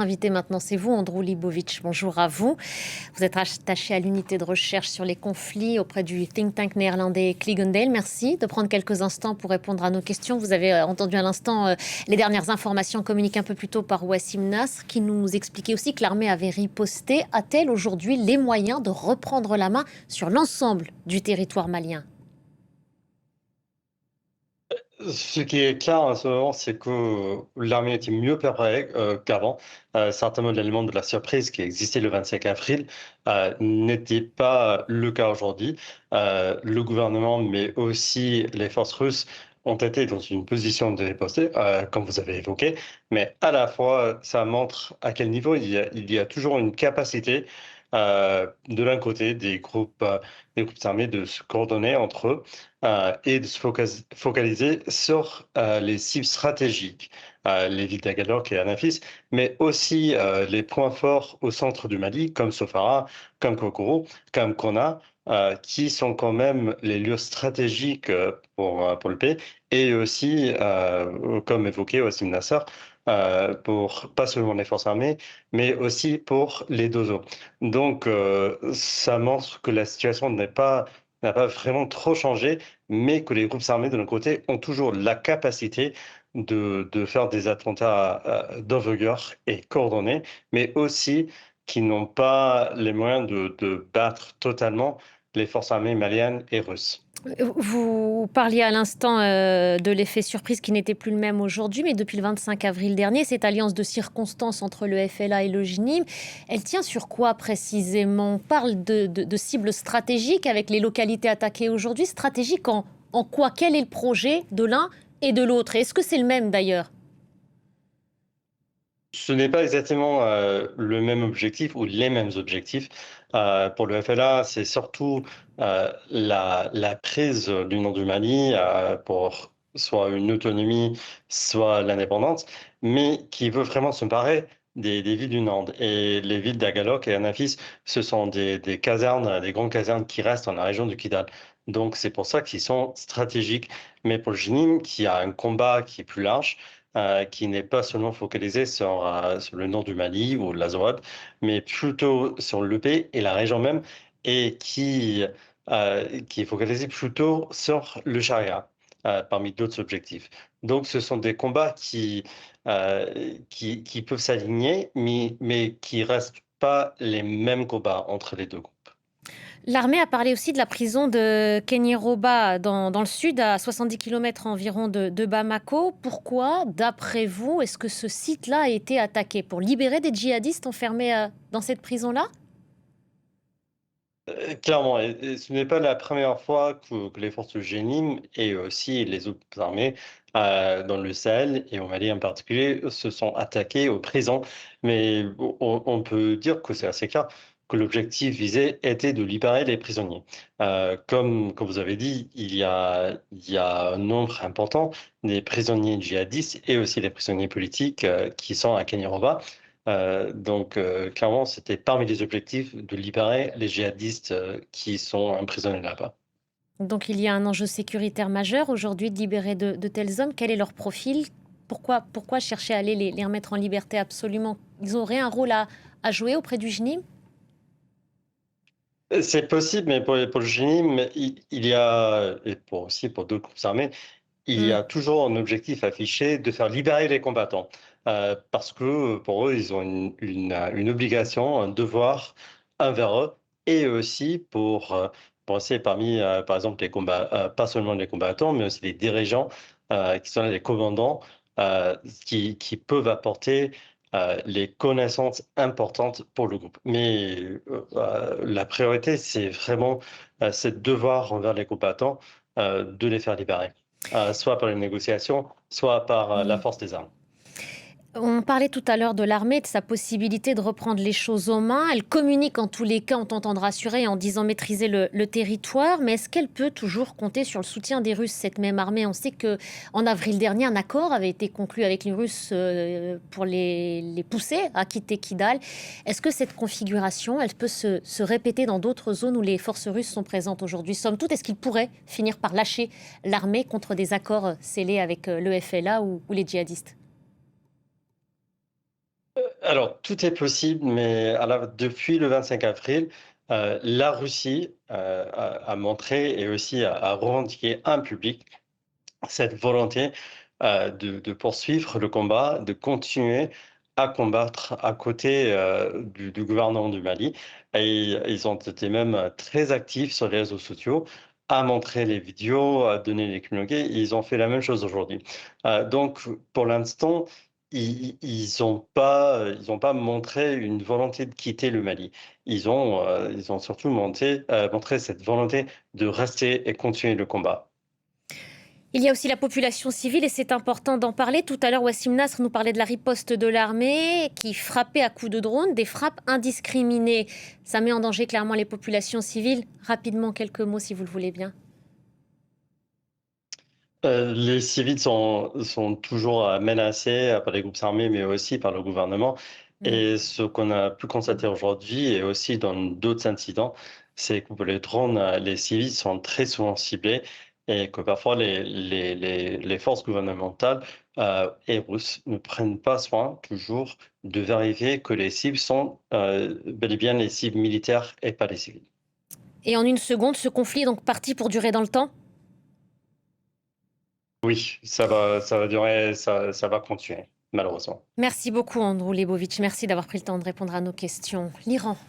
Invité maintenant, c'est vous, Andrew Libovic. Bonjour à vous. Vous êtes attaché à l'unité de recherche sur les conflits auprès du think tank néerlandais Cligondale. Merci de prendre quelques instants pour répondre à nos questions. Vous avez entendu à l'instant les dernières informations communiquées un peu plus tôt par Wassim Nasr, qui nous expliquait aussi que l'armée avait riposté. A-t-elle aujourd'hui les moyens de reprendre la main sur l'ensemble du territoire malien ? Ce qui est clair en ce moment, c'est que l'armée était mieux préparée qu'avant. Certainement, l'élément de la surprise qui existait le 25 avril n'était pas le cas aujourd'hui. Le gouvernement, mais aussi les forces russes, ont été dans une position de riposter, comme vous avez évoqué. Mais à la fois, ça montre à quel niveau il y a toujours une capacité de l'un côté des groupes armés de se coordonner entre eux et de se focaliser sur les cibles stratégiques, les villes d'Agador et Anafis, mais aussi les points forts au centre du Mali, comme Sofara, comme Kokoro, comme Konna, qui sont quand même les lieux stratégiques pour le pays, et aussi, comme évoqué Wassim Nasser, pour pas seulement les forces armées, mais aussi pour les DOSO. Donc, ça montre que la situation n'a pas vraiment trop changé, mais que les groupes armés de notre côté ont toujours la capacité de faire des attentats d'envergure et coordonnés, mais aussi qui n'ont pas les moyens de battre totalement les forces armées maliennes et russes. Vous parliez à l'instant de l'effet surprise qui n'était plus le même aujourd'hui, mais depuis le 25 avril dernier, cette alliance de circonstances entre le FLA et le JNIM, elle tient sur quoi précisément ? On parle de cibles stratégiques avec les localités attaquées aujourd'hui. Stratégique en quoi ? Quel est le projet de l'un et de l'autre ? Est-ce que c'est le même d'ailleurs ? Ce n'est pas exactement le même objectif ou les mêmes objectifs. Pour le FLA, c'est surtout la prise du nord du Mali pour soit une autonomie, soit l'indépendance, mais qui veut vraiment se parer des villes du nord. Et les villes d'Agalok et Anafis, ce sont des casernes, des grandes casernes qui restent dans la région du Kidal. Donc c'est pour ça qu'ils sont stratégiques. Mais pour le Jinim, qui a un combat qui est plus large, qui n'est pas seulement focalisé sur le nord du Mali ou l'Azawad, mais plutôt sur l'EP et la région même, et qui est focalisé plutôt sur le charia, parmi d'autres objectifs. Donc ce sont des combats qui peuvent s'aligner, mais qui restent pas les mêmes combats entre les deux groupes. L'armée a parlé aussi de la prison de Kenyroba dans le sud, à 70 km environ de Bamako. Pourquoi, d'après vous, est-ce que ce site-là a été attaqué ? Pour libérer des djihadistes enfermés dans cette prison-là ? Clairement, et ce n'est pas la première fois que les forces du GNIM et aussi les autres armées dans le Sahel et au Mali en particulier se sont attaquées aux prisons. Mais on peut dire que c'est assez clair que l'objectif visé était de libérer les prisonniers. Comme vous avez dit, il y a un nombre important des prisonniers djihadistes et aussi des prisonniers politiques qui sont à Kenyoroba. Clairement, c'était parmi les objectifs de libérer les djihadistes qui sont emprisonnés là-bas. Donc il y a un enjeu sécuritaire majeur aujourd'hui de libérer de tels hommes. Quel est leur profil ? Pourquoi chercher à aller les remettre en liberté absolument ? Ils auraient un rôle à jouer auprès du JNIM ? C'est possible, mais pour le génie, mais il y a, et aussi pour d'autres groupes armés, il y Hmm. a toujours un objectif affiché de faire libérer les combattants. Parce que pour eux, ils ont une obligation, un devoir envers eux, et aussi pour essayer parmi, par exemple, pas seulement les combattants, mais aussi les dirigeants, qui sont là, les commandants, qui peuvent apporter les connaissances importantes pour le groupe. Mais la priorité, c'est vraiment ce devoir envers les combattants de les faire libérer, soit par les négociations, soit par la force des armes. On parlait tout à l'heure de l'armée, de sa possibilité de reprendre les choses en main. Elle communique en tous les cas en tentant de rassurer, en disant maîtriser le territoire. Mais est-ce qu'elle peut toujours compter sur le soutien des Russes, cette même armée ? On sait qu'en avril dernier, un accord avait été conclu avec les Russes pour les pousser à quitter Kidal. Est-ce que cette configuration, elle peut se répéter dans d'autres zones où les forces russes sont présentes aujourd'hui ? Somme toute, est-ce qu'ils pourraient finir par lâcher l'armée contre des accords scellés avec le FLA ou les djihadistes ? Alors, tout est possible, mais depuis le 25 avril, la Russie a montré et aussi a revendiqué en public cette volonté de poursuivre le combat, de continuer à combattre à côté du gouvernement du Mali. Et ils ont été même très actifs sur les réseaux sociaux à montrer les vidéos, à donner les communiqués. Ils ont fait la même chose aujourd'hui. Donc, pour l'instant, ils ont pas montré une volonté de quitter le Mali. Ils ont surtout montré cette volonté de rester et continuer le combat. Il y a aussi la population civile et c'est important d'en parler. Tout à l'heure, Wassim Nasr nous parlait de la riposte de l'armée qui frappait à coups de drone, des frappes indiscriminées. Ça met en danger clairement les populations civiles. Rapidement, quelques mots si vous le voulez bien. Les civils sont toujours menacés par les groupes armés, mais aussi par le gouvernement. Mm. Et ce qu'on a pu constater aujourd'hui et aussi dans d'autres incidents, c'est que pour les drones, les civils sont très souvent ciblés et que parfois les forces gouvernementales et russes ne prennent pas soin toujours de vérifier que les cibles sont bel et bien les cibles militaires et pas les civils. Et en une seconde, ce conflit est donc parti pour durer dans le temps. Oui, ça va durer, ça va continuer, malheureusement. Merci beaucoup, Andrew Lebovitch. Merci d'avoir pris le temps de répondre à nos questions. L'Iran